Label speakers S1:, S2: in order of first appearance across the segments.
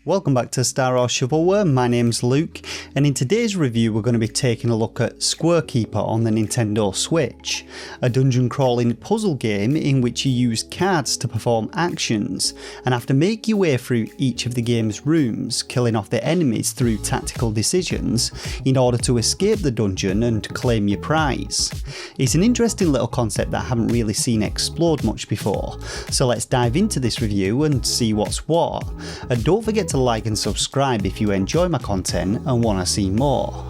S1: Welcome back to Star Wars Shovelware, my name's Luke, and in today's review we're going to be taking a look at Squarekeeper on the Nintendo Switch, a dungeon crawling puzzle game in which you use cards to perform actions and have to make your way through each of the game's rooms, killing off the enemies through tactical decisions in order to escape the dungeon and claim your prize. It's an interesting little concept that I haven't really seen explored much before, so let's dive into this review and see what's what, and don't forget to like and subscribe if you enjoy my content and want to see more.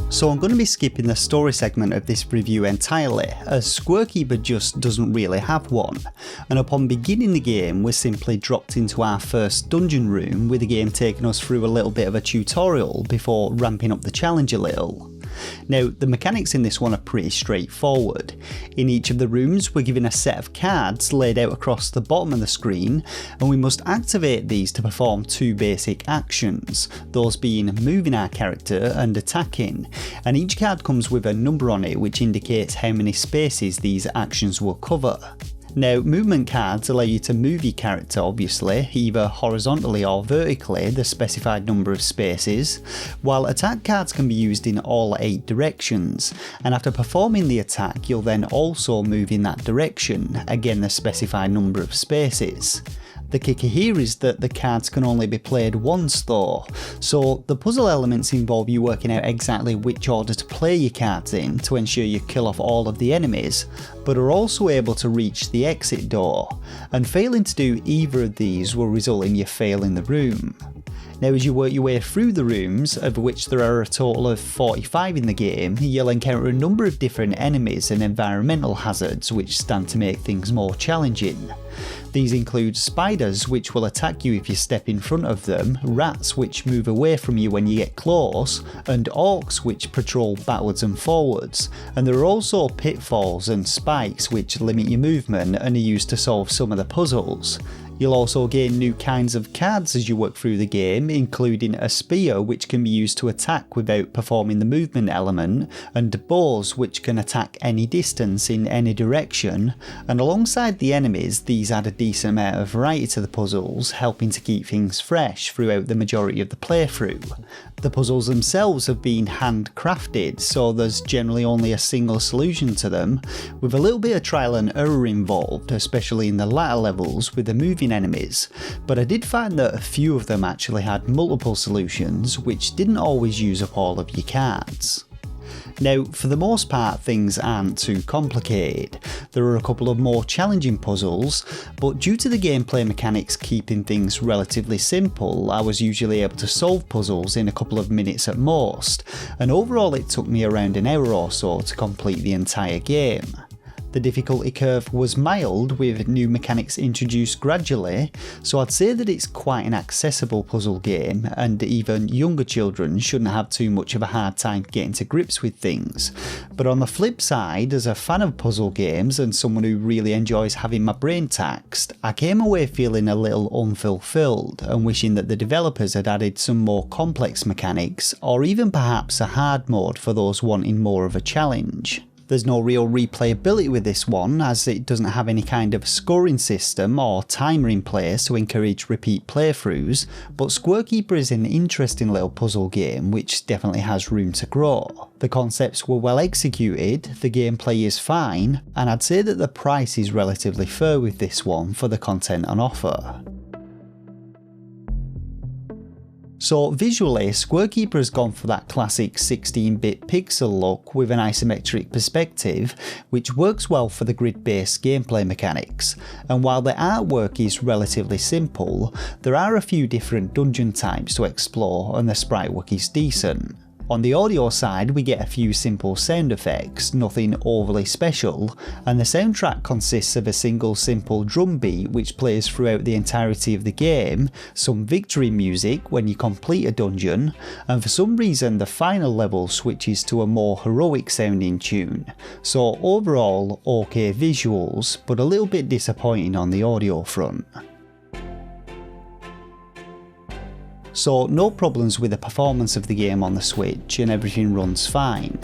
S1: So I'm going to be skipping the story segment of this review entirely, as Squarekeeper just doesn't really have one, and upon beginning the game we're simply dropped into our first dungeon room, with the game taking us through a little bit of a tutorial before ramping up the challenge a little. Now, the mechanics in this one are pretty straightforward. In each of the rooms we're given a set of cards laid out across the bottom of the screen, and we must activate these to perform two basic actions, those being moving our character and attacking, and each card comes with a number on it which indicates how many spaces these actions will cover. Now, movement cards allow you to move your character, obviously, either horizontally or vertically, the specified number of spaces, while attack cards can be used in all 8 directions, and after performing the attack you'll then also move in that direction, again the specified number of spaces. The kicker here is that the cards can only be played once though, so the puzzle elements involve you working out exactly which order to play your cards in to ensure you kill off all of the enemies, but are also able to reach the exit door, and failing to do either of these will result in you failing the room. Now, as you work your way through the rooms, of which there are a total of 45 in the game, you'll encounter a number of different enemies and environmental hazards which stand to make things more challenging. These include spiders, which will attack you if you step in front of them, rats which move away from you when you get close, and orcs which patrol backwards and forwards, and there are also pitfalls and spikes which limit your movement and are used to solve some of the puzzles. You'll also gain new kinds of cards as you work through the game, including a spear which can be used to attack without performing the movement element, and bows which can attack any distance in any direction, and alongside the enemies these add a decent amount of variety to the puzzles, helping to keep things fresh throughout the majority of the playthrough. The puzzles themselves have been handcrafted, so there's generally only a single solution to them, with a little bit of trial and error involved, especially in the latter levels with the moving enemies, but I did find that a few of them actually had multiple solutions which didn't always use up all of your cards. Now, for the most part things aren't too complicated. There are a couple of more challenging puzzles, but due to the gameplay mechanics keeping things relatively simple, I was usually able to solve puzzles in a couple of minutes at most, and overall it took me around an hour or so to complete the entire game. The difficulty curve was mild, with new mechanics introduced gradually, so I'd say that it's quite an accessible puzzle game, and even younger children shouldn't have too much of a hard time getting to grips with things. But on the flip side, as a fan of puzzle games and someone who really enjoys having my brain taxed, I came away feeling a little unfulfilled and wishing that the developers had added some more complex mechanics, or even perhaps a hard mode for those wanting more of a challenge. There's no real replayability with this one, as it doesn't have any kind of scoring system or timer in place to encourage repeat playthroughs, but Squarekeeper is an interesting little puzzle game which definitely has room to grow. The concepts were well executed, the gameplay is fine, and I'd say that the price is relatively fair with this one for the content on offer. So visually, Squarekeeper has gone for that classic 16-bit pixel look with an isometric perspective, which works well for the grid-based gameplay mechanics, and while the artwork is relatively simple, there are a few different dungeon types to explore and the sprite work is decent. On the audio side we get a few simple sound effects, nothing overly special, and the soundtrack consists of a single simple drum beat which plays throughout the entirety of the game, some victory music when you complete a dungeon, and for some reason the final level switches to a more heroic sounding tune. So overall okay visuals, but a little bit disappointing on the audio front. So no problems with the performance of the game on the Switch and everything runs fine.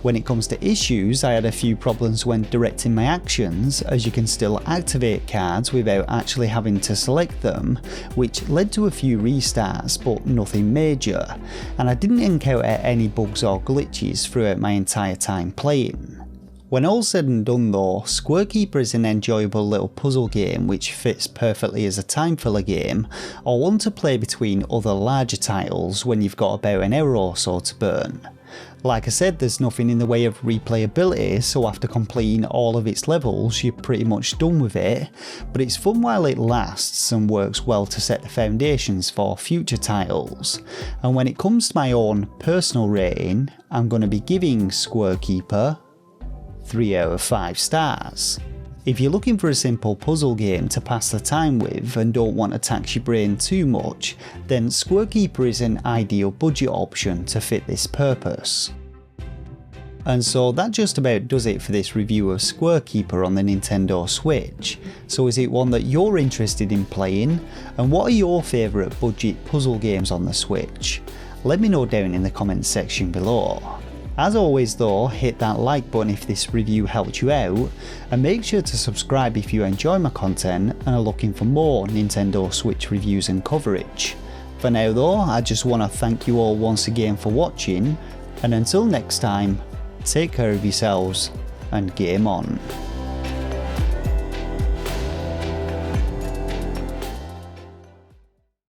S1: When it comes to issues, I had a few problems when directing my actions, as you can still activate cards without actually having to select them, which led to a few restarts but nothing major, and I didn't encounter any bugs or glitches throughout my entire time playing. When all's said and done though, Squarekeeper is an enjoyable little puzzle game which fits perfectly as a time filler game, or one to play between other larger titles when you've got about an hour or so to burn. Like I said, there's nothing in the way of replayability, so after completing all of its levels you're pretty much done with it, but it's fun while it lasts and works well to set the foundations for future titles. And when it comes to my own personal rating, I'm going to be giving Squarekeeper 3 out of 5 stars. If you're looking for a simple puzzle game to pass the time with and don't want to tax your brain too much, then Squarekeeper is an ideal budget option to fit this purpose. And so that just about does it for this review of Squarekeeper on the Nintendo Switch. So is it one that you're interested in playing? And what are your favourite budget puzzle games on the Switch? Let me know down in the comments section below. As always though, hit that like button if this review helped you out, and make sure to subscribe if you enjoy my content and are looking for more Nintendo Switch reviews and coverage. For now though, I just want to thank you all once again for watching, and until next time, take care of yourselves and game on.